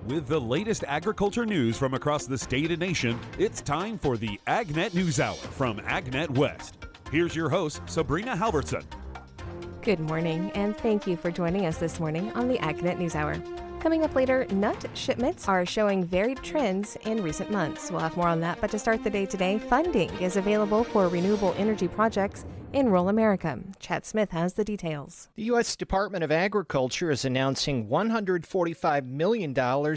With the latest agriculture news from across the state and nation, it's time for the AgNet News Hour from AgNet West. Here's your host, Sabrina Halvorson. Good morning, and thank you for joining us this morning on the AgNet News Hour. Coming up later, nut shipments are showing varied trends in recent months. We'll have more on that, but to start the day today, funding is available for renewable energy projects in rural America. Chad Smith has the details. The U.S. Department of Agriculture is announcing $145 million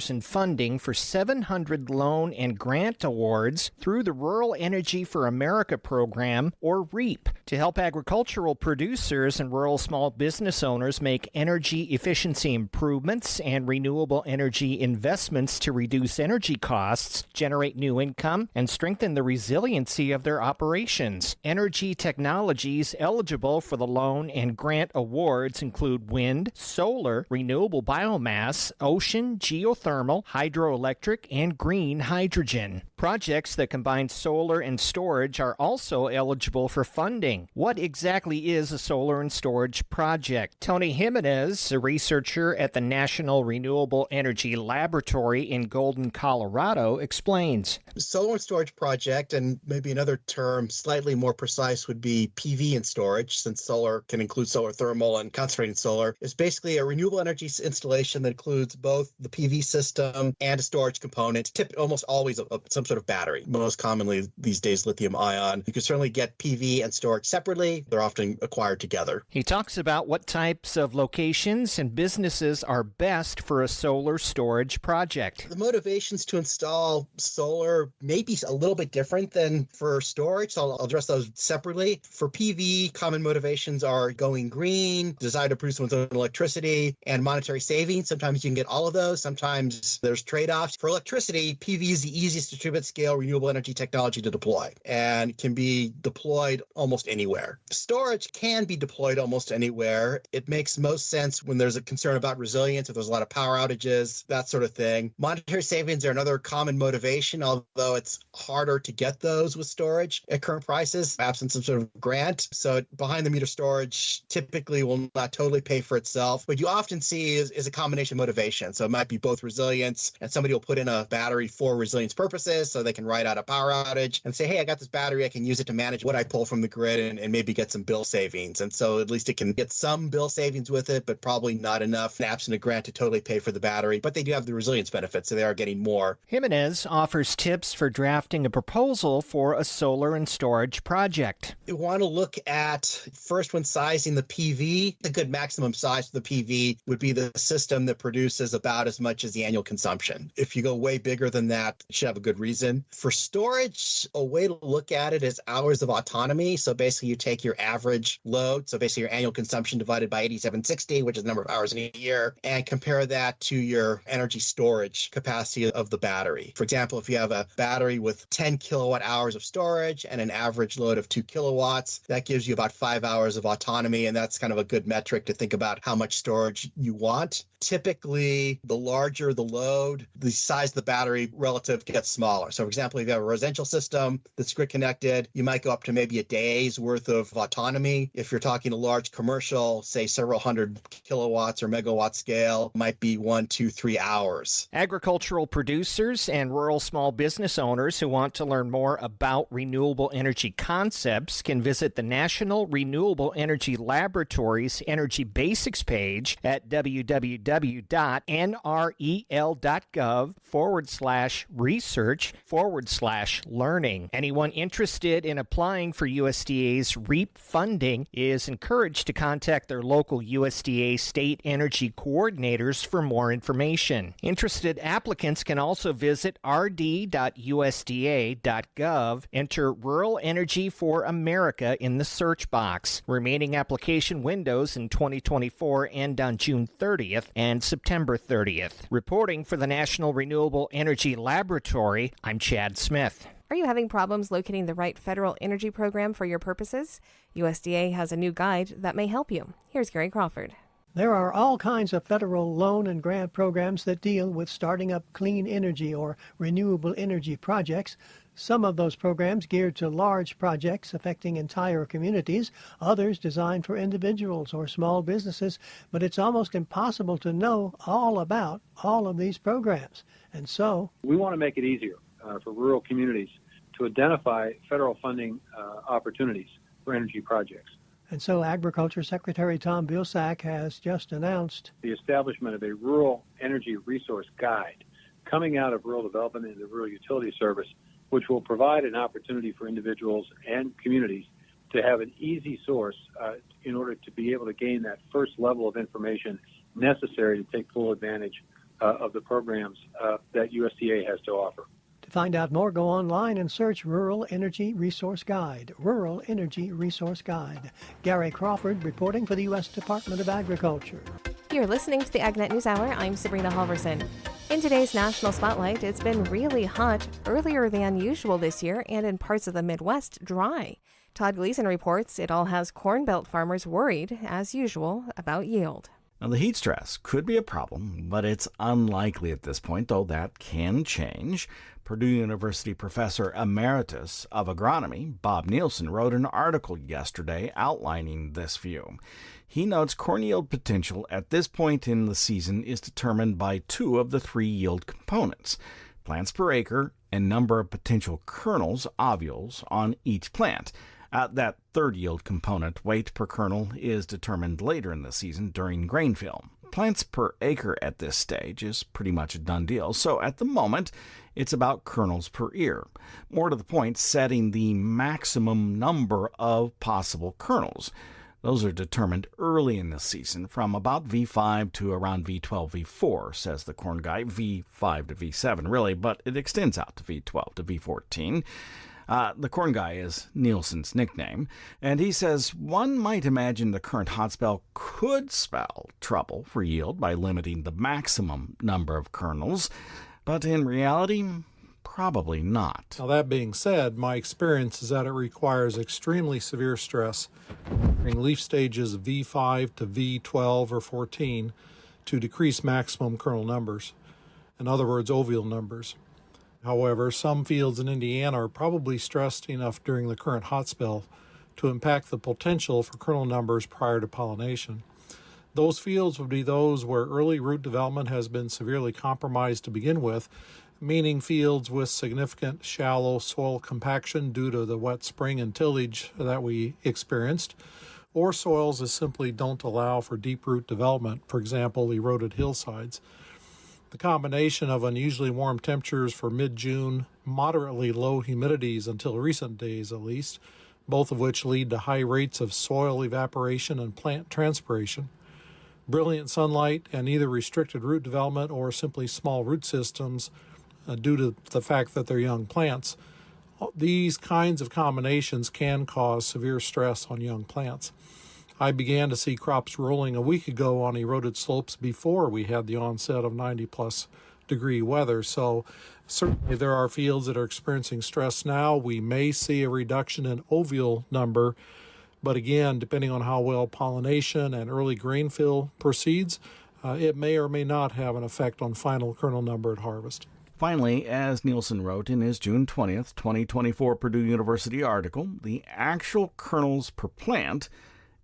in funding for 700 loan and grant awards through the Rural Energy for America program, or REAP, to help agricultural producers and rural small business owners make energy efficiency improvements and renewable energy investments to reduce energy costs, generate new income, and strengthen the resiliency of their operations. Energy technologies eligible for the loan and grant awards include wind, solar, renewable biomass, ocean, geothermal, hydroelectric, and green hydrogen. Projects that combine solar and storage are also eligible for funding. What exactly is a solar and storage project? Tony Jimenez, a researcher at the National Renewable Energy Laboratory in Golden, Colorado, explains. Solar and storage project, and maybe another term slightly more precise would be PV and storage, since solar can include solar thermal and concentrated solar, is basically a renewable energy installation that includes both the PV system and a storage component, almost always some sort of battery. Most commonly these days, lithium ion. You can certainly get PV and storage separately. They're often acquired together. He talks about what types of locations and businesses are best for a solar storage project. The motivations to install solar may be a little bit different than for storage, so I'll address those separately. For PV, common motivations are going green, desire to produce one's own electricity, and monetary savings. Sometimes you can get all of those. Sometimes there's trade-offs. For electricity, PV is the easiest distributed scale renewable energy technology to deploy and can be deployed almost anywhere. Storage can be deployed almost anywhere. It makes most sense when there's a concern about resilience, if there's a lot of power outages, that sort of thing. Monetary savings are another common motivation, although it's harder to get those with storage at current prices, absent some sort of grant. So behind the meter storage typically will not totally pay for itself. What you often see is a combination motivation. So it might be both resilience, and somebody will put in a battery for resilience purposes so they can ride out a power outage and say, hey, I got this battery, I can use it to manage what I pull from the grid and maybe get some bill savings. And so at least it can get some bill savings with it, but probably not enough absent a grant to totally pay for the battery. But they do have the resilience benefits, so they are getting more. Jimenez offers tips for drafting a proposal for a solar and storage project. You want to look at, first when sizing the PV, a good maximum size for the PV would be the system that produces about as much as the annual consumption. If you go way bigger than that, you should have a good reason. For storage, a way to look at it is hours of autonomy. So basically you take your average load, so basically your annual consumption divided by 8760, which is the number of hours in a year, and compare that to your energy storage capacity of the battery. For example, if you have a battery with 10 kilowatt hours of storage and an average load of 2 kilowatts, that gives you about 5 hours of autonomy, and that's kind of a good metric to think about how much storage you want. Typically, the larger the load, the size of the battery relative gets smaller. So for example, if you have a residential system that's grid connected, you might go up to maybe a day's worth of autonomy. If you're talking a large commercial, say several hundred kilowatts or megawatt scale, might be 1, 2, 3 hours. Agricultural producers and rural small business owners who want to learn more about renewable energy concepts can visit the National Renewable Energy Laboratory's Energy Basics page at www.nrel.gov/research/learning. Anyone interested in applying for USDA's REAP funding is encouraged to contact their local USDA state energy coordinators for more information. Interested applicants can also visit rd.usda.gov, enter Rural Energy for America in the search box. Remaining application windows in 2024 end on June 30th and September 30th. Reporting for the National Renewable Energy Laboratory, I'm Chad Smith. Are you having problems locating the right federal energy program for your purposes? USDA has a new guide that may help you. Here's Gary Crawford. There are all kinds of federal loan and grant programs that deal with starting up clean energy or renewable energy projects. Some of those programs geared to large projects affecting entire communities, others designed for individuals or small businesses, but it's almost impossible to know all about all of these programs. And so we want to make it easier for rural communities to identify federal funding opportunities for energy projects. And so Agriculture Secretary Tom Vilsack has just announced the establishment of a rural energy resource guide coming out of rural development and the Rural Utility Service, which will provide an opportunity for individuals and communities to have an easy source in order to be able to gain that first level of information necessary to take full advantage of the programs that USDA has to offer. To find out more, go online and search Rural Energy Resource Guide. Rural Energy Resource Guide. Gary Crawford reporting for the U.S. Department of Agriculture. You're listening to the AgNet News Hour. I'm Sabrina Halvorson. In today's National Spotlight, it's been really hot, earlier than usual this year, and in parts of the Midwest, dry. Todd Gleason reports it all has Corn Belt farmers worried, as usual, about yield. Now, the heat stress could be a problem, but it's unlikely at this point, though that can change. Purdue University Professor Emeritus of Agronomy, Bob Nielsen, wrote an article yesterday outlining this view. He notes corn yield potential at this point in the season is determined by two of the three yield components, plants per acre and number of potential kernels, ovules, on each plant. That third yield component, weight per kernel, is determined later in the season during grain fill. Plants per acre at this stage is pretty much a done deal, so at the moment it's about kernels per ear. More to the point, setting the maximum number of possible kernels. Those are determined early in the season from about V5 to around V12, V4, says the corn guy, V5 to V7 really, but it extends out to V12 to V14. The corn guy is Nielsen's nickname, and he says one might imagine the current hot spell could spell trouble for yield by limiting the maximum number of kernels, but in reality, probably not. Now, that being said, my experience is that it requires extremely severe stress during leaf stages V5 to V12 or 14 to decrease maximum kernel numbers, in other words, ovule numbers. However, some fields in Indiana are probably stressed enough during the current hot spell to impact the potential for kernel numbers prior to pollination. Those fields would be those where early root development has been severely compromised to begin with, meaning fields with significant shallow soil compaction due to the wet spring and tillage that we experienced, or soils that simply don't allow for deep root development, for example, eroded hillsides. The combination of unusually warm temperatures for mid-June, moderately low humidities until recent days at least, both of which lead to high rates of soil evaporation and plant transpiration, brilliant sunlight, and either restricted root development or simply small root systems due to the fact that they're young plants. These kinds of combinations can cause severe stress on young plants. I began to see crops rolling a week ago on eroded slopes before we had the onset of 90-plus degree weather. So certainly there are fields that are experiencing stress now. We may see a reduction in ovule number, but again, depending on how well pollination and early grain fill proceeds, it may or may not have an effect on final kernel number at harvest. Finally, as Nielsen wrote in his June 20th, 2024 Purdue University article, the actual kernels per plant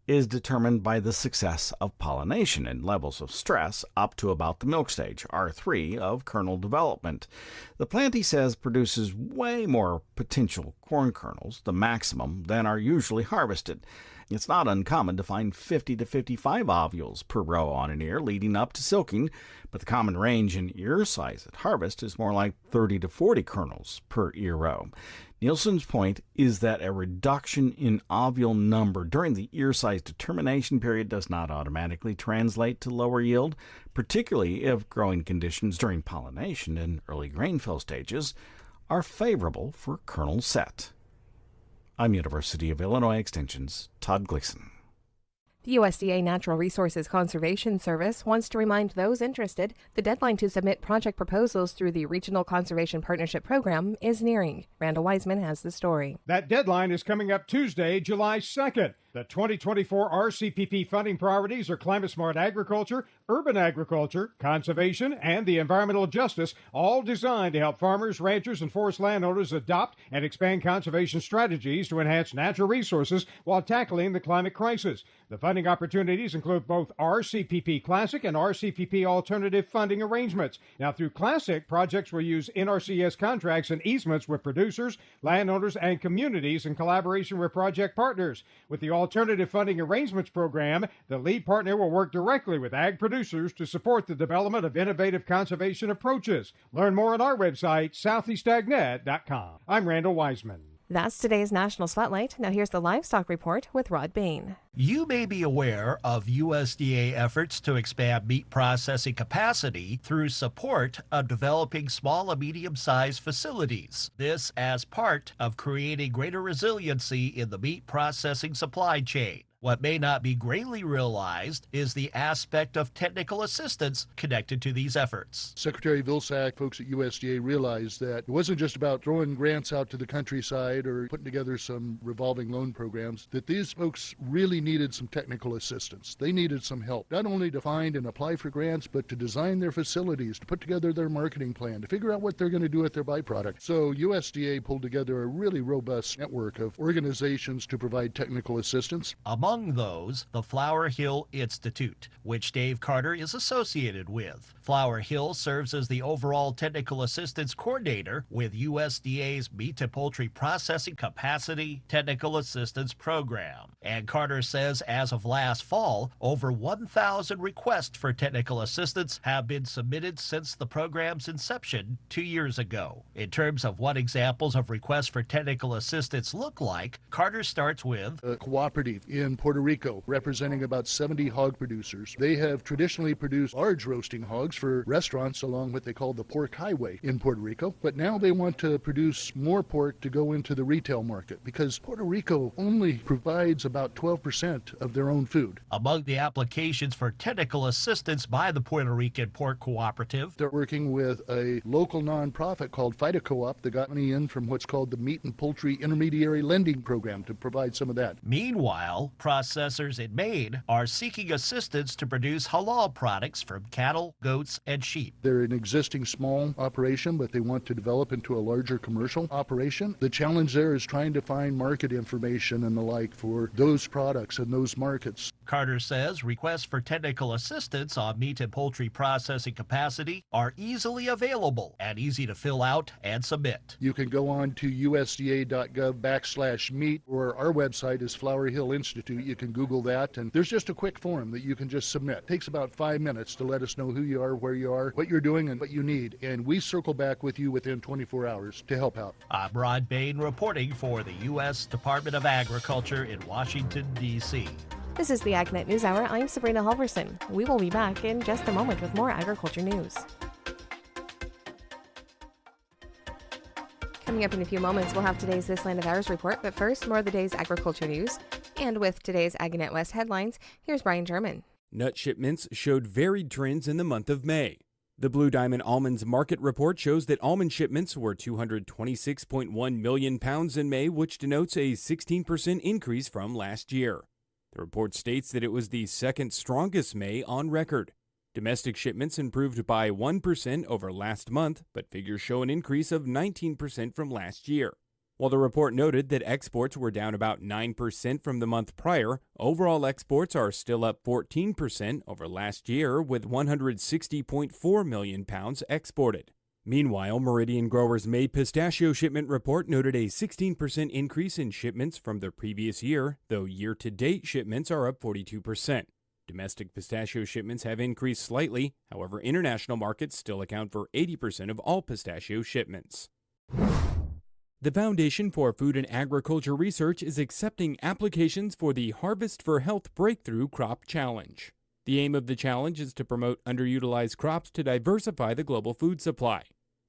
is determined by the success of pollination and levels of stress up to about the milk stage, R3, of kernel development. The plant, he says, produces way more potential corn kernels, the maximum, than are usually harvested. It's not uncommon to find 50 to 55 ovules per row on an ear leading up to silking, but the common range in ear size at harvest is more like 30 to 40 kernels per ear row. Nielsen's point is that a reduction in ovule number during the ear size determination period does not automatically translate to lower yield, particularly if growing conditions during pollination and early grain fill stages are favorable for kernel set. I'm University of Illinois Extension's Todd Gleason. The USDA Natural Resources Conservation Service wants to remind those interested the deadline to submit project proposals through the Regional Conservation Partnership Program is nearing. Randall Wiseman has the story. That deadline is coming up Tuesday, July 2nd. The 2024 RCPP funding priorities are climate-smart agriculture, urban agriculture, conservation, and the environmental justice, all designed to help farmers, ranchers, and forest landowners adopt and expand conservation strategies to enhance natural resources while tackling the climate crisis. The funding opportunities include both RCPP Classic and RCPP Alternative funding arrangements. Now, through Classic, projects will use NRCS contracts and easements with producers, landowners, and communities in collaboration with project partners. With the Alternative Funding Arrangements Program, the lead partner will work directly with ag producers to support the development of innovative conservation approaches. Learn more on our website, southeastagnet.com. I'm Randall Wiseman. That's today's National Spotlight. Now here's the Livestock Report with Rod Bain. You may be aware of USDA efforts to expand meat processing capacity through support of developing small and medium-sized facilities. This as part of creating greater resiliency in the meat processing supply chain. What may not be greatly realized is the aspect of technical assistance connected to these efforts. Secretary Vilsack, folks at USDA realized that it wasn't just about throwing grants out to the countryside or putting together some revolving loan programs, that these folks really needed some technical assistance. They needed some help, not only to find and apply for grants, but to design their facilities, to put together their marketing plan, to figure out what they're going to do with their byproduct. So USDA pulled together a really robust network of organizations to provide technical assistance. Among those, the Flower Hill Institute, which Dave Carter is associated with. Flower Hill serves as the overall technical assistance coordinator with USDA's Meat and Poultry Processing Capacity Technical Assistance Program. And Carter says as of last fall, over 1,000 requests for technical assistance have been submitted since the program's inception 2 years ago. In terms of what examples of requests for technical assistance look like, Carter starts with a cooperative in Puerto Rico representing about 70 hog producers. They have traditionally produced large roasting hogs for restaurants along what they call the pork highway in Puerto Rico, but now they want to produce more pork to go into the retail market because Puerto Rico only provides about 12% of their own food. Among the applications for technical assistance by the Puerto Rican Pork Cooperative, they're working with a local nonprofit called Fida Co-op that got money in from what's called the Meat and Poultry Intermediary Lending Program to provide some of that. Meanwhile, processors in Maine are seeking assistance to produce halal products from cattle, goats, and sheep. They're an existing small operation, but they want to develop into a larger commercial operation. The challenge there is trying to find market information and the like for those products and those markets. Carter says requests for technical assistance on meat and poultry processing capacity are easily available and easy to fill out and submit. You can go on to usda.gov/meat, or our website is Flower Hill Institute. You can Google that, and there's just a quick form that you can just submit. It takes about 5 minutes to let us know who you are, where you are, what you're doing, and what you need, and we circle back with you within 24 hours to help out. I'm Rod Bain reporting for the U.S. Department of Agriculture in Washington, D.C. This is the AgNet News Hour. I'm Sabrina Halvorson. We will be back in just a moment with more agriculture news. Coming up in a few moments, we'll have today's This Land of Ours report, but first, more of the day's agriculture news. And with today's AgNet West headlines, here's Brian German. Nut shipments showed varied trends in the month of May. The Blue Diamond Almonds Market Report shows that almond shipments were 226.1 million pounds in May, which denotes a 16% increase from last year. The report states that it was the second strongest May on record. Domestic shipments improved by 1% over last month, but figures show an increase of 19% from last year. While the report noted that exports were down about 9% from the month prior, overall exports are still up 14% over last year, with 160.4 million pounds exported. Meanwhile, Meridian Growers' May pistachio shipment report noted a 16% increase in shipments from the previous year, though year-to-date shipments are up 42%. Domestic pistachio shipments have increased slightly, however, international markets still account for 80% of all pistachio shipments. The Foundation for Food and Agriculture Research is accepting applications for the Harvest for Health Breakthrough Crop Challenge. The aim of the challenge is to promote underutilized crops to diversify the global food supply.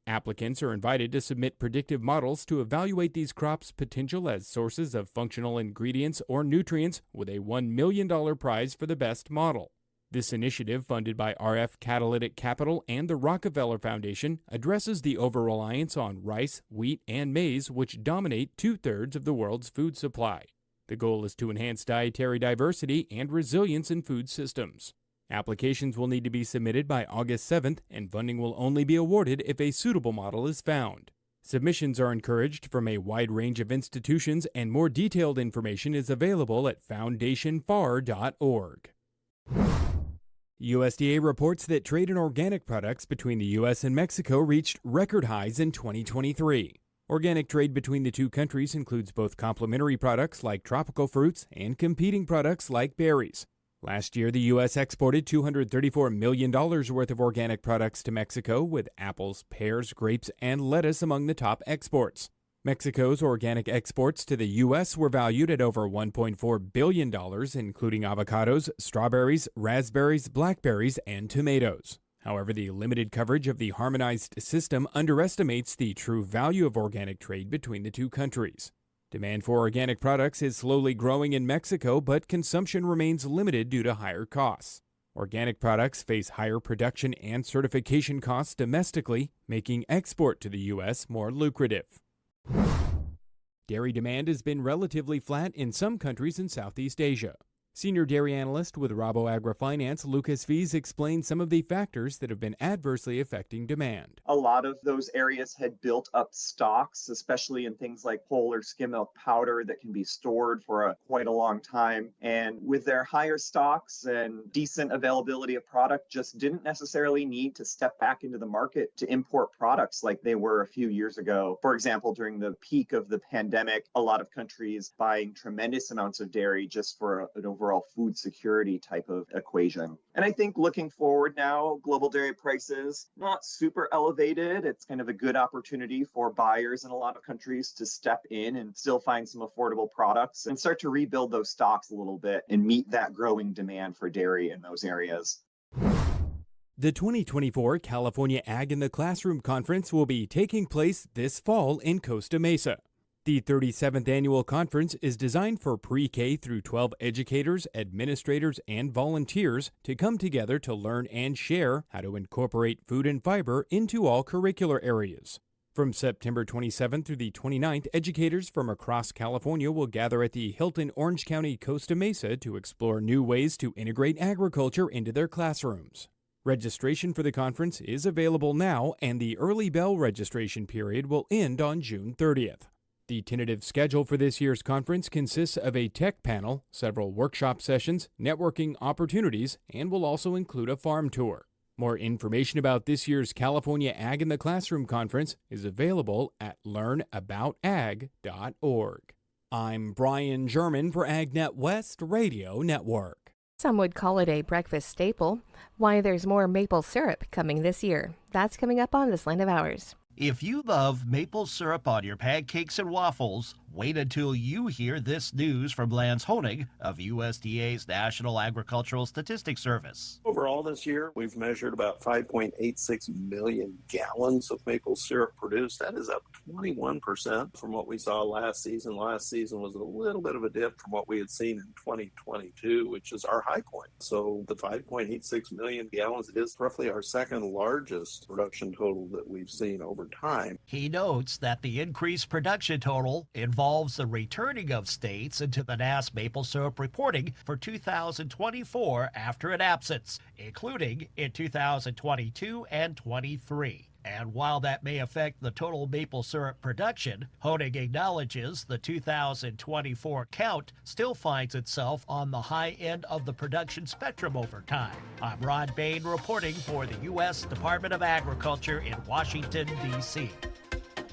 Applicants are invited to submit predictive models to evaluate these crops' potential as sources of functional ingredients or nutrients, with a $1 million prize for the best model. This initiative, funded by RF Catalytic Capital and the Rockefeller Foundation, addresses the over-reliance on rice, wheat, and maize, which dominate 2/3 of the world's food supply. The goal is to enhance dietary diversity and resilience in food systems. Applications will need to be submitted by August 7th, and funding will only be awarded if a suitable model is found. Submissions are encouraged from a wide range of institutions, and more detailed information is available at foundationfar.org. USDA reports that trade in organic products between the U.S. and Mexico reached record highs in 2023. Organic trade between the two countries includes both complementary products like tropical fruits and competing products like berries. Last year, the U.S. exported $234 million worth of organic products to Mexico, with apples, pears, grapes, and lettuce among the top exports. Mexico's organic exports to the U.S. were valued at over $1.4 billion, including avocados, strawberries, raspberries, blackberries, and tomatoes. However, the limited coverage of the harmonized system underestimates the true value of organic trade between the two countries. Demand for organic products is slowly growing in Mexico, but consumption remains limited due to higher costs. Organic products face higher production and certification costs domestically, making export to the U.S. more lucrative. Dairy demand has been relatively flat in some countries in Southeast Asia. Senior dairy analyst with Rabo AgriFinance, Lucas Fees, explains some of the factors that have been adversely affecting demand. A lot of those areas had built up stocks, especially in things like whole or skim milk powder that can be stored for quite a long time. And with their higher stocks and decent availability of product, just didn't necessarily need to step back into the market to import products like they were a few years ago. For example, during the peak of the pandemic, a lot of countries buying tremendous amounts of dairy just for an overall food security type of equation. And I think looking forward now, global dairy prices, not super elevated. It's kind of a good opportunity for buyers in a lot of countries to step in and still find some affordable products and start to rebuild those stocks a little bit and meet that growing demand for dairy in those areas. The 2024 California Ag in the Classroom Conference will be taking place this fall in Costa Mesa. The 37th annual conference is designed for pre-K through 12 educators, administrators, and volunteers to come together to learn and share how to incorporate food and fiber into all curricular areas. From September 27th through the 29th, educators from across California will gather at the Hilton Orange County Costa Mesa to explore new ways to integrate agriculture into their classrooms. Registration for the conference is available now, and the early bell registration period will end on June 30th. The tentative schedule for this year's conference consists of a tech panel, several workshop sessions, networking opportunities, and will also include a farm tour. More information about this year's California Ag in the Classroom Conference is available at learnaboutag.org. I'm Brian German for AgNet West Radio Network. Some would call it a breakfast staple. Why there's more maple syrup coming this year. That's coming up on This Land of Ours. If you love maple syrup on your pancakes and waffles, wait until you hear this news from Lance Honig of USDA's National Agricultural Statistics Service. Overall this year, we've measured about 5.86 million gallons of maple syrup produced. That is up 21% from what we saw last season. Last season was a little bit of a dip from what we had seen in 2022, which is our high point. So the 5.86 million gallons is roughly our second largest production total that we've seen over time. He notes that the increased production total involves the returning of states into the NASS maple syrup reporting for 2024 after an absence, including in 2022 and 23. And while that may affect the total maple syrup production, Honig acknowledges the 2024 count still finds itself on the high end of the production spectrum over time. I'm Rod Bain reporting for the U.S. Department of Agriculture in Washington, D.C.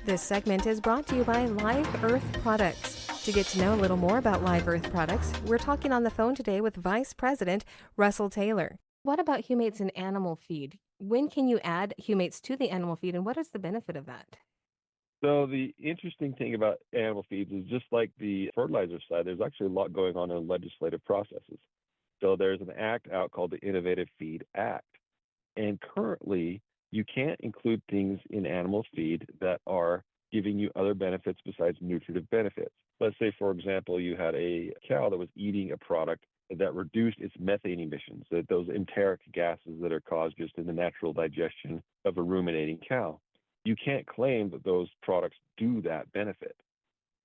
This segment is brought to you by Live Earth Products. To get to know a little more about Live Earth Products, we're talking on the phone today with Vice President Russell Taylor. What about humates in animal feed? When can you add humates to the animal feed, and what is the benefit of that? So the interesting thing about animal feeds is just like the fertilizer side, there's actually a lot going on in legislative processes. So there's an act out called the Innovative Feed Act. And currently, you can't include things in animal feed that are giving you other benefits besides nutritive benefits. Let's say, for example, you had a cow that was eating a product that reduced its methane emissions, those enteric gases that are caused just in the natural digestion of a ruminating cow. You can't claim that those products do that benefit.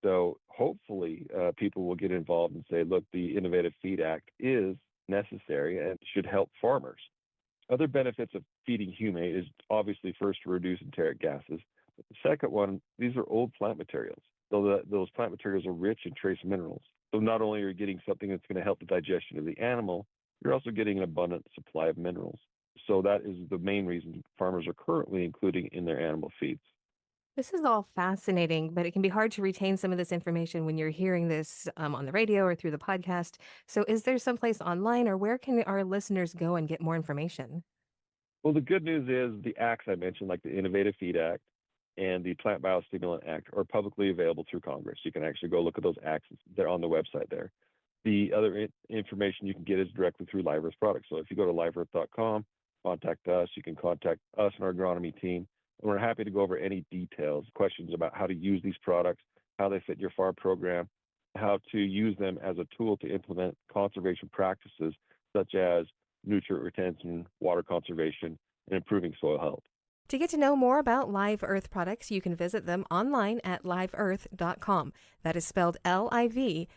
So hopefully people will get involved and say, look, the Innovative Feed Act is necessary and should help farmers. Other benefits of feeding humate is obviously first to reduce enteric gases. But the second one, these are old plant materials. So those plant materials are rich in trace minerals. So not only are you getting something that's going to help the digestion of the animal, you're also getting an abundant supply of minerals. So that is the main reason farmers are currently including in their animal feeds. This is all fascinating, but it can be hard to retain some of this information when you're hearing this on the radio or through the podcast. So, is there someplace online or where can our listeners go and get more information? Well, the good news is the acts I mentioned, like the Innovative Feed Act and the Plant Biostimulant Act, are publicly available through Congress. You can actually go look at those acts. They're on the website there. The other information you can get is directly through Live Earth products. So if you go to liveearth.com, contact us. You can contact us and our agronomy team. And we're happy to go over any details, questions about how to use these products, how they fit your farm program, how to use them as a tool to implement conservation practices such as nutrient retention, water conservation, and improving soil health. To get to know more about Live Earth products, you can visit them online at liveearth.com. That is spelled LIVEARTH.com.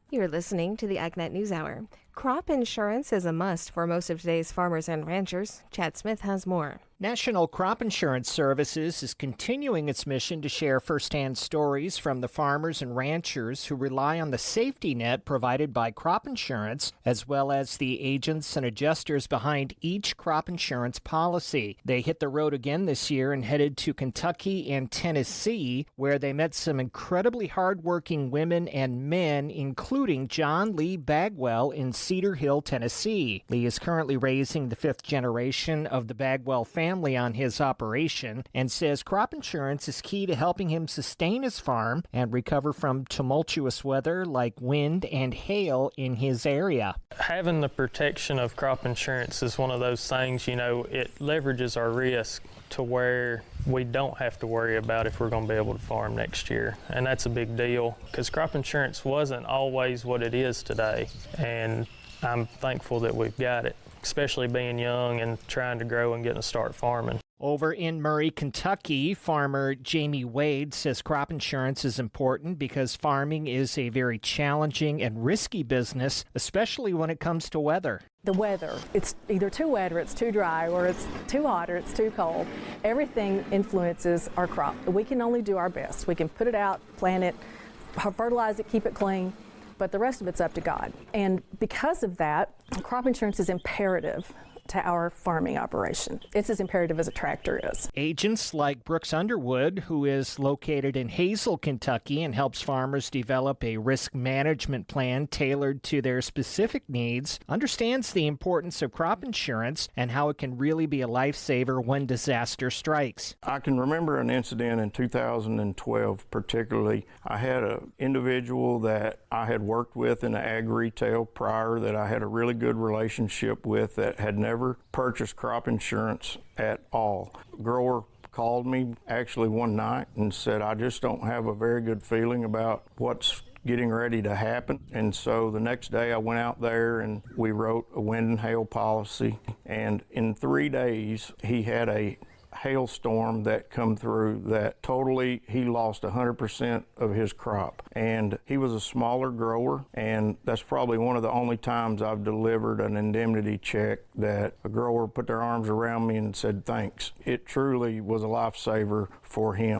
You're listening to the AgNet News Hour. Crop insurance is a must for most of today's farmers and ranchers. Chad Smith has more. National Crop Insurance Services is continuing its mission to share firsthand stories from the farmers and ranchers who rely on the safety net provided by crop insurance, as well as the agents and adjusters behind each crop insurance policy. They hit the road again this year and headed to Kentucky and Tennessee, where they met some incredibly hardworking women and men, including John Lee Bagwell in Cedar Hill, Tennessee. Lee is currently raising the fifth generation of the Bagwell family on his operation and says crop insurance is key to helping him sustain his farm and recover from tumultuous weather like wind and hail in his area. Having the protection of crop insurance is one of those things, it leverages our risk to where we don't have to worry about if we're going to be able to farm next year. And that's a big deal because crop insurance wasn't always what it is today. And I'm thankful that we've got it, especially being young and trying to grow and getting to start farming. Over in Murray, Kentucky, farmer Jamie Wade says crop insurance is important because farming is a very challenging and risky business, especially when it comes to weather. The weather, it's either too wet or it's too dry or it's too hot or it's too cold. Everything influences our crop. We can only do our best. We can put it out, plant it, fertilize it, keep it clean, but the rest of it's up to God. And because of that, crop insurance is imperative to our farming operation. It's as imperative as a tractor is. Agents like Brooks Underwood, who is located in Hazel, Kentucky, and helps farmers develop a risk management plan tailored to their specific needs, understands the importance of crop insurance and how it can really be a lifesaver when disaster strikes. I can remember an incident in 2012 particularly. I had an individual that I had worked with in the ag retail prior that I had a really good relationship with that had never purchased crop insurance at all. A grower called me actually one night and said, I just don't have a very good feeling about what's getting ready to happen. And so the next day I went out there and we wrote a wind and hail policy. And in 3 days, he had a hailstorm that come through that totally he lost 100% of his crop. And he was a smaller grower, and that's probably one of the only times I've delivered an indemnity check that a grower put their arms around me and said thanks. It truly was a lifesaver for him.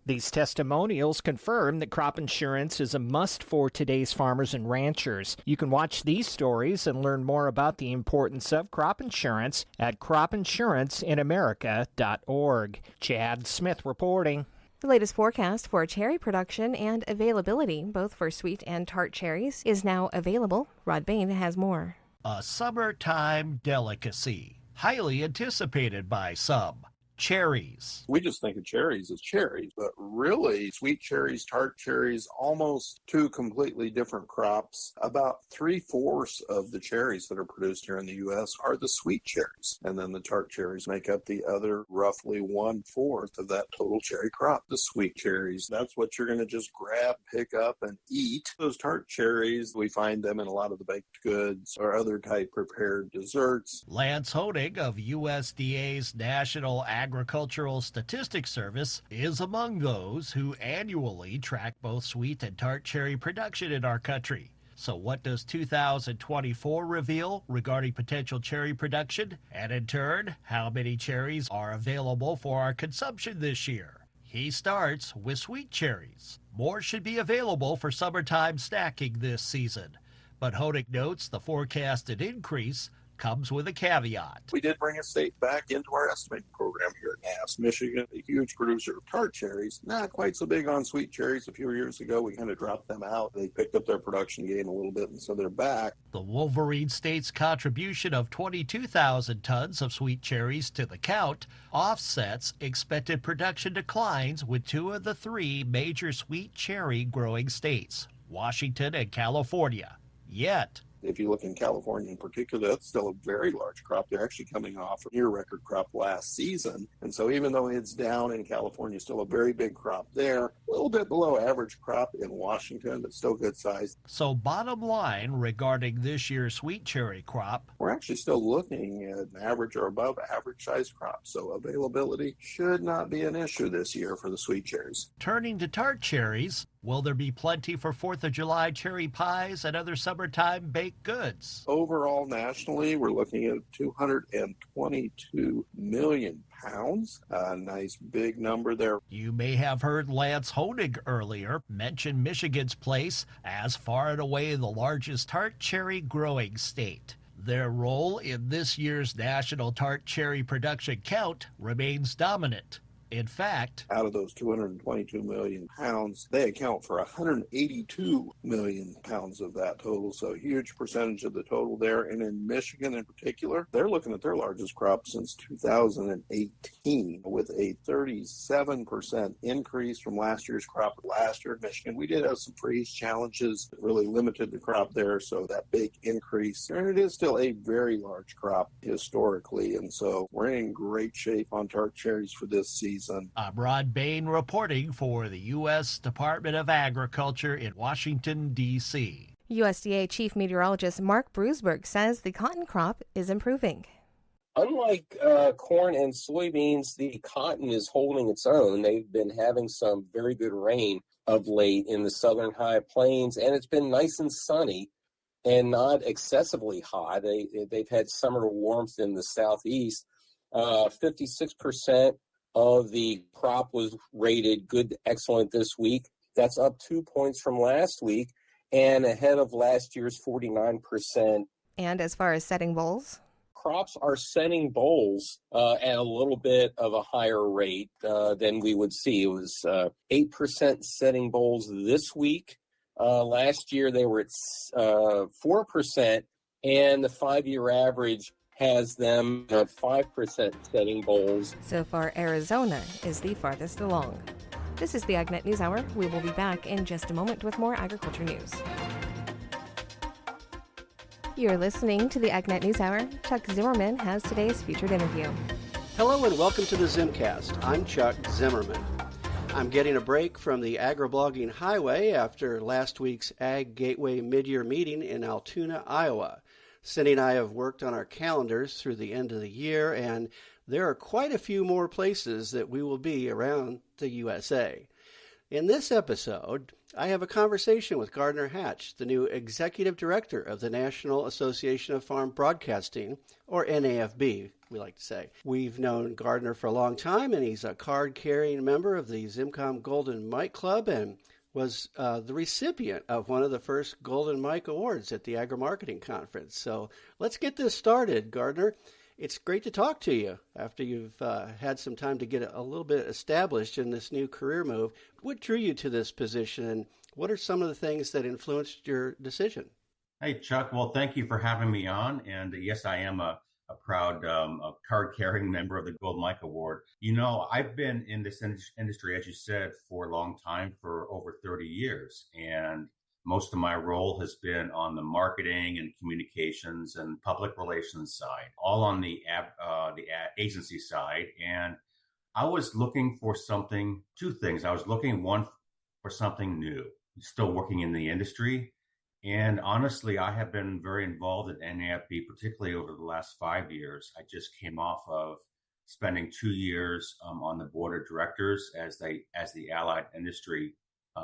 These testimonials confirm that crop insurance is a must for today's farmers and ranchers. You can watch these stories and learn more about the importance of crop insurance at cropinsuranceinamerika.org. Chad Smith reporting. The latest forecast for cherry production and availability, both for sweet and tart cherries, is now available. Rod Bain has more. A summertime delicacy, highly anticipated by some. Cherries. We just think of cherries as cherries, but really sweet cherries, tart cherries, almost two completely different crops. About 3/4 of the cherries that are produced here in the U.S. are the sweet cherries. And then the tart cherries make up the other roughly 1/4 of that total cherry crop. The sweet cherries, that's what you're going to just grab, pick up, and eat. Those tart cherries, we find them in a lot of the baked goods or other type prepared desserts. Lance Honig of USDA's National Agriculture Agricultural Statistics Service is among those who annually track both sweet and tart cherry production in our country. So what does 2024 reveal regarding potential cherry production? And in turn, how many cherries are available for our consumption this year? He starts with sweet cherries. More should be available for summertime snacking this season. But Honig notes the forecasted increase comes with a caveat. We did bring a state back into our estimating program here at NASS. Michigan, a huge producer of tart cherries, not quite so big on sweet cherries. A few years ago, we kind of dropped them out. They picked up their production gain a little bit, and so they're back. The Wolverine State's contribution of 22,000 tons of sweet cherries to the count offsets expected production declines with two of the three major sweet cherry growing states, Washington and California. Yet, if you look in California in particular, that's still a very large crop. They're actually coming off a near record crop last season. And so even though it's down in California, still a very big crop there. A little bit below average crop in Washington, but still good size. So bottom line regarding this year's sweet cherry crop, we're actually still looking at an average or above average size crop. So availability should not be an issue this year for the sweet cherries. Turning to tart cherries, will there be plenty for 4th of July cherry pies and other summertime baked goods? Overall, nationally, we're looking at 222 million pounds. A nice big number there. You may have heard Lance Honig earlier mention Michigan's place as far and away the largest tart cherry growing state. Their role in this year's national tart cherry production count remains dominant. In fact, out of those 222 million pounds, they account for 182 million pounds of that total. So a huge percentage of the total there. And in Michigan in particular, they're looking at their largest crop since 2018 with a 37% increase from last year's crop. Last year in Michigan, we did have some freeze challenges that really limited the crop there. So that big increase, and it is still a very large crop historically. And so we're in great shape on tart cherries for this season. I'm Rod Bain reporting for the U.S. Department of Agriculture in Washington, D.C. USDA Chief Meteorologist Mark Brusberg says the cotton crop is improving. Unlike corn and soybeans, the cotton is holding its own. They've been having some very good rain of late in the southern high plains, and it's been nice and sunny and not excessively hot. They've had summer warmth in the southeast. 56% of the crop was rated good, excellent this week. That's up 2 points from last week and ahead of last year's 49%. And as far as setting bowls? Crops are setting bowls at a little bit of a higher rate than we would see. It was 8% setting bowls this week. Last year they were at 4%, and the 5-year average has them at 5% setting bowls. So far, Arizona is the farthest along. This is the AgNet News Hour. We will be back in just a moment with more agriculture news. You're listening to the AgNet News Hour. Chuck Zimmerman has today's featured interview. Hello and welcome to the Zimcast. I'm Chuck Zimmerman. I'm getting a break from the agriblogging highway after last week's Ag Gateway mid-year meeting in Altoona, Iowa. Cindy and I have worked on our calendars through the end of the year, and there are quite a few more places that we will be around the USA. In this episode, I have a conversation with Gardner Hatch, the new Executive Director of the National Association of Farm Broadcasting, or NAFB, we like to say. We've known Gardner for a long time, and he's a card-carrying member of the Zimcom Golden Mike Club and was the recipient of one of the first Golden Mike Awards at the Agri-Marketing Conference. So let's get this started, Gardner. It's great to talk to you after you've had some time to get a little bit established in this new career move. What drew you to this position, and what are some of the things that influenced your decision? Hey, Chuck. Well, thank you for having me on. And yes, I am a proud card-carrying member of the Gold Mike Award. You know, I've been in this industry, as you said, for a long time, for over 30 years. And most of my role has been on the marketing and communications and public relations side, all on the agency side. And I was looking for two things. I was looking, one, for something new, still working in the industry. And honestly, I have been very involved at NAFB, particularly over the last 5 years. I just came off of spending 2 years on the board of directors as the allied industry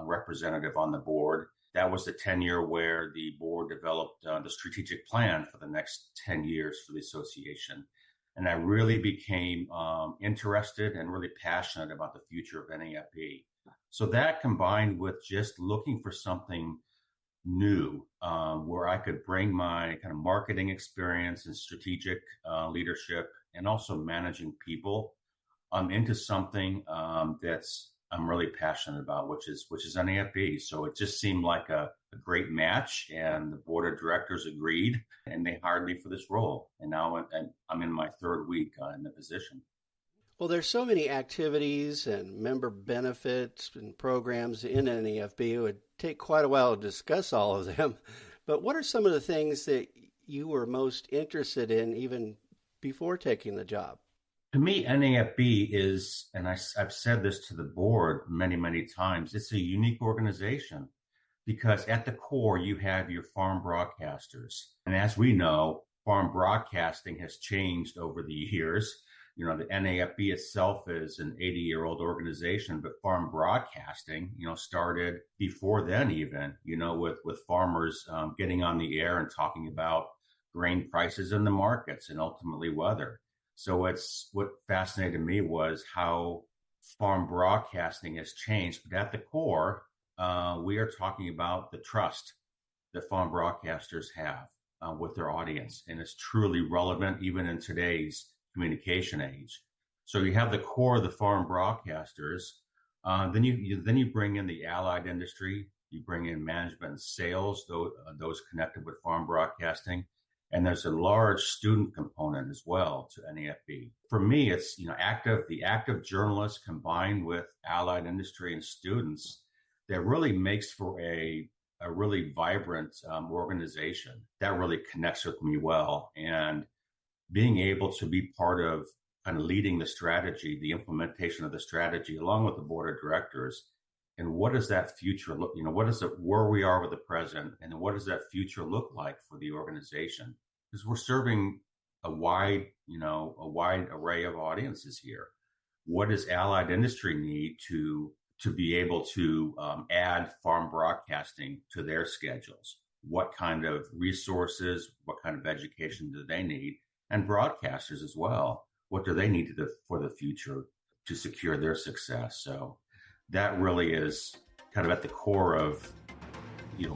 representative on the board. That was the tenure where the board developed the strategic plan for the next 10 years for the association. And I really became interested and really passionate about the future of NAFB. So that combined with just looking for something new where I could bring my kind of marketing experience and strategic leadership and also managing people into something that's I'm really passionate about, which is NAFB. So it just seemed like a great match, and the board of directors agreed, and they hired me for this role. And now I'm in my third week in the position. Well, there's so many activities and member benefits and programs in NAFB. It would take quite a while to discuss all of them. But what are some of the things that you were most interested in even before taking the job? To me, NAFB is, and I've said this to the board many, many times, it's a unique organization because at the core, you have your farm broadcasters. And as we know, farm broadcasting has changed over the years. You know, the NAFB itself is an 80-year-old organization, but farm broadcasting, started before then even, with farmers getting on the air and talking about grain prices in the markets and ultimately weather. So what fascinated me was how farm broadcasting has changed. But at the core, we are talking about the trust that farm broadcasters have with their audience. And it's truly relevant even in today's communication age. So you have the core of the farm broadcasters. Then you bring in the allied industry. You bring in management and sales, those connected with farm broadcasting. And there's a large student component as well to NAFB. For me, it's the active journalists combined with allied industry and students that really makes for a really vibrant organization that really connects with me well. And being able to be part of kind of leading the strategy, the implementation of the strategy, along with the board of directors. And what does that future look? Where we are with the present, and what does that future look like for the organization? Because we're serving a wide array of audiences here. What does allied industry need to be able to add farm broadcasting to their schedules? What kind of resources, what kind of education do they need? And broadcasters as well. What do they need for the future to secure their success? So that really is kind of at the core of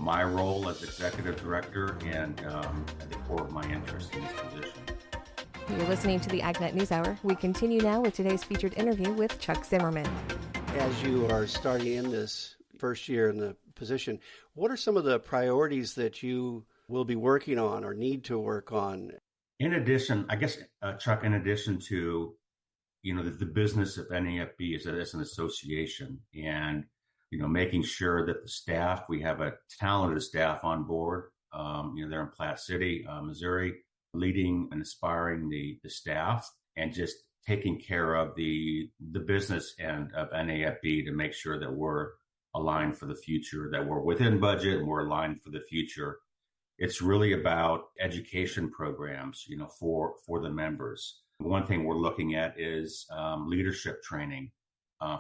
my role as executive director and at the core of my interest in this position. You're listening to the AgNet News Hour. We continue now with today's featured interview with Chuck Zimmerman. As you are starting in this first year in the position, what are some of the priorities that you will be working on or need to work on? In addition, I guess, Chuck, in addition to, the business of NAFB is as an association and, making sure that the staff, we have a talented staff on board, they're in Platte City, Missouri, leading and inspiring the staff and just taking care of the business end of NAFB to make sure that we're aligned for the future, that we're within budget and we're aligned for the future. It's really about education programs, for the members. One thing we're looking at is leadership training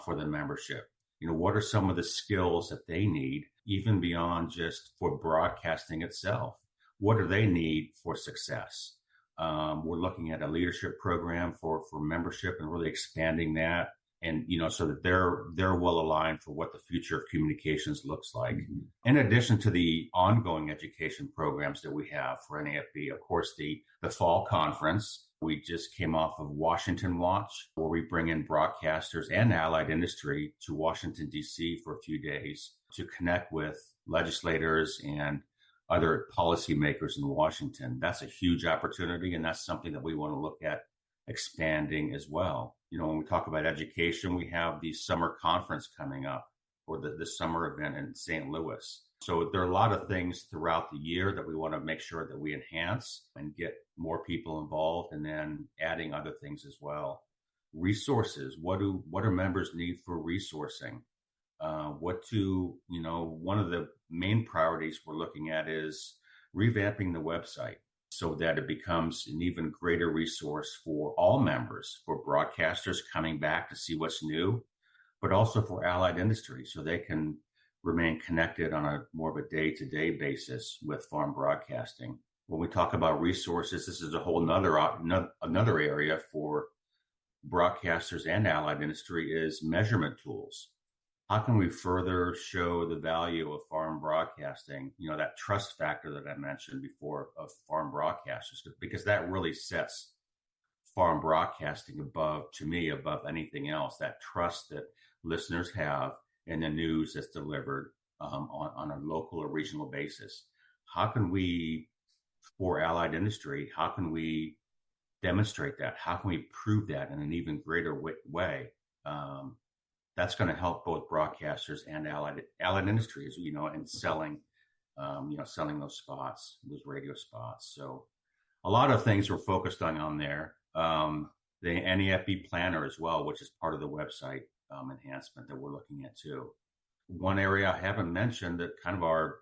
for the membership. What are some of the skills that they need, even beyond just for broadcasting itself? What do they need for success? We're looking at a leadership program for membership and really expanding that. And, so that they're well aligned for what the future of communications looks like. In addition to the ongoing education programs that we have for NAFB, of course, the fall conference, we just came off of Washington Watch, where we bring in broadcasters and allied industry to Washington, D.C. for a few days to connect with legislators and other policymakers in Washington. That's a huge opportunity, and that's something that we want to look at expanding as well. When we talk about education, we have the summer conference coming up, or the summer event in St. Louis. So there are a lot of things throughout the year that we want to make sure that we enhance and get more people involved, and then adding other things as well. Resources. What do members need for resourcing? One of the main priorities we're looking at is revamping the website. so that it becomes an even greater resource for all members, for broadcasters coming back to see what's new, but also for allied industry so they can remain connected on a more of a day-to-day basis with farm broadcasting. When we talk about resources, this is a whole another area for broadcasters and allied industry is measurement tools. How can we further show the value of farm broadcasting, that trust factor that I mentioned before of farm broadcasters, because that really sets farm broadcasting above anything else, that trust that listeners have in the news that's delivered on a local or regional basis. How can we, for allied industry, how can we demonstrate that? How can we prove that in an even greater way? That's going to help both broadcasters and allied industries, in selling, selling those spots, those radio spots. So a lot of things we're focused on there. The NAFB planner as well, which is part of the website enhancement that we're looking at too. One area I haven't mentioned that kind of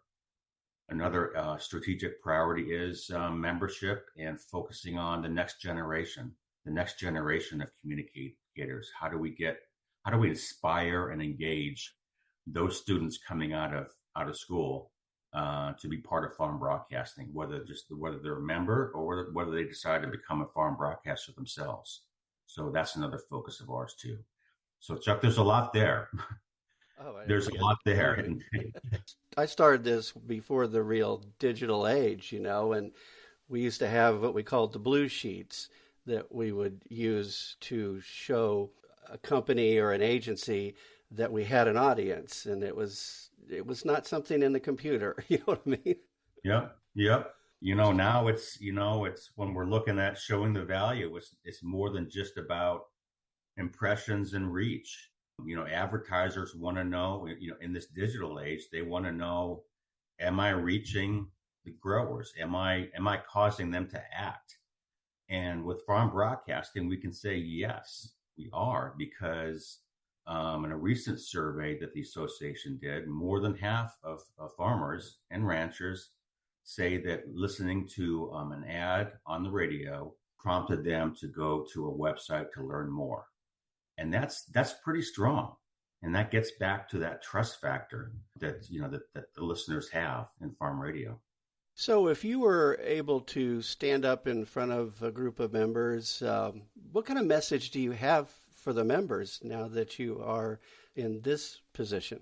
another strategic priority is membership and focusing on the next generation of communicators. How do we inspire and engage those students coming out of school to be part of farm broadcasting, whether they're a member or whether they decide to become a farm broadcaster themselves. So that's another focus of ours too. So Chuck, there's a lot there. There's a lot there. I started this before the real digital age, and we used to have what we called the blue sheets that we would use to show a company or an agency that we had an audience, and it was not something in the computer. You know what I mean? Yep. Now it's when we're looking at showing the value, it's more than just about impressions and reach. Advertisers want to know, in this digital age, they want to know, am I reaching the growers? Am I causing them to act? And with farm broadcasting, we can say, yes, we are, because in a recent survey that the association did, more than half of farmers and ranchers say that listening to an ad on the radio prompted them to go to a website to learn more. And that's pretty strong. And that gets back to that trust factor that the listeners have in farm radio. So if you were able to stand up in front of a group of members, what kind of message do you have for the members now that you are in this position?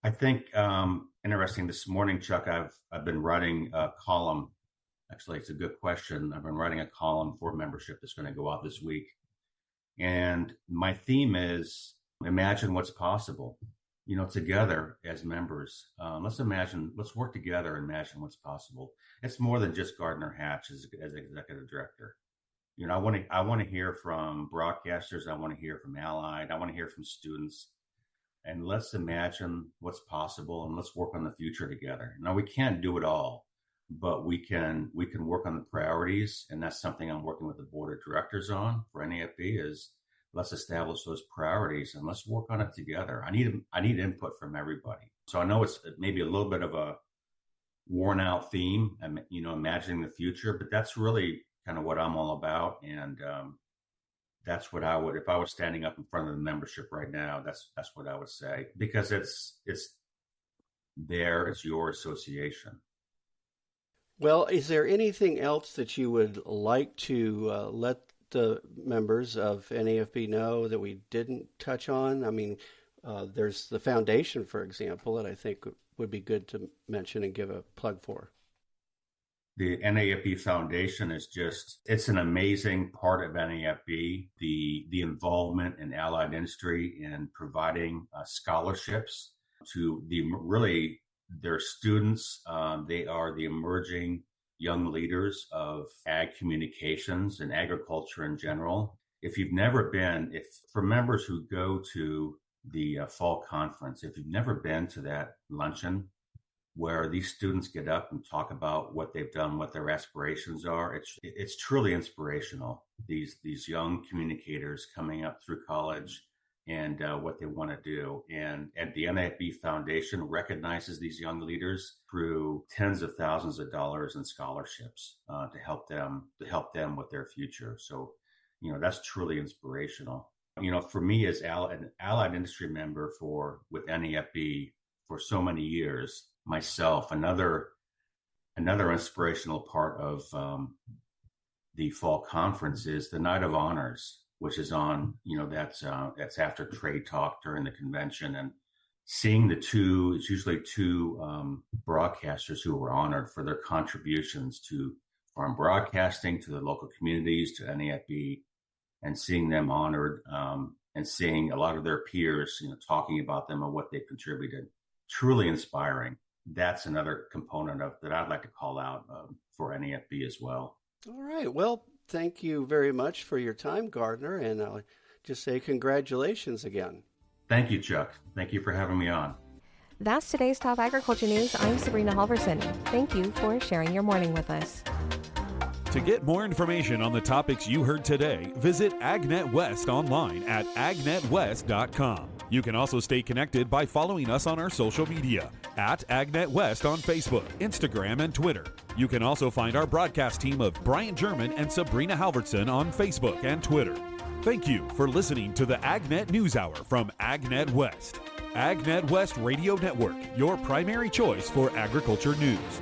I think interesting this morning, Chuck, I've been writing a column. Actually, it's a good question. I've been writing a column for membership that's going to go out this week. And my theme is imagine what's possible, together as members. Let's work together and imagine what's possible. It's more than just Gardner Hatch as executive director. I want to hear from broadcasters. I want to hear from Allied. I want to hear from students. And let's imagine what's possible and let's work on the future together. Now, we can't do it all, but we can work on the priorities. And that's something I'm working with the board of directors on for NAFB is let's establish those priorities and let's work on it together. I need input from everybody. So I know it's maybe a little bit of a worn out theme, imagining the future, but that's really kind of what I'm all about. And that's what I would, if I was standing up in front of the membership right now, that's what I would say, because it's your association. Well, is there anything else that you would like to let the members of NAFB know that we didn't touch on? I mean, there's the foundation, for example, that I think would be good to mention and give a plug for. The NAFB Foundation it's an amazing part of NAFB, the involvement in allied industry in providing scholarships to their students. They are the emerging young leaders of ag communications and agriculture in general. If you've never been, for members who go to the fall conference, if you've never been to that luncheon where these students get up and talk about what they've done, what their aspirations are, it's truly inspirational. These young communicators coming up through college and what they want to do. And the NIFB Foundation recognizes these young leaders through tens of thousands of dollars in scholarships to help them with their future. So, that's truly inspirational. For me as an allied industry member with NIFB for so many years, myself, another inspirational part of the fall conference is the Night of Honors, which is on, that's after trade talk during the convention, and seeing it's usually two broadcasters who were honored for their contributions to farm broadcasting, to the local communities, to NAFB, and seeing them honored, and seeing a lot of their peers, talking about them and what they contributed. Truly inspiring. That's another component that I'd like to call out for NAFB as well. All right. Well, thank you very much for your time, Gardner, and I'll just say congratulations again. Thank you, Chuck. Thank you for having me on. That's today's top agriculture news. I'm Sabrina Halvorson. Thank you for sharing your morning with us. To get more information on the topics you heard today, visit AgNet West online at agnetwest.com. You can also stay connected by following us on our social media at AgNet West on Facebook, Instagram, and Twitter. You can also find our broadcast team of Brian German and Sabrina Halvorson on Facebook and Twitter. Thank you for listening to the AgNet News Hour from AgNet West. AgNet West Radio Network, your primary choice for agriculture news.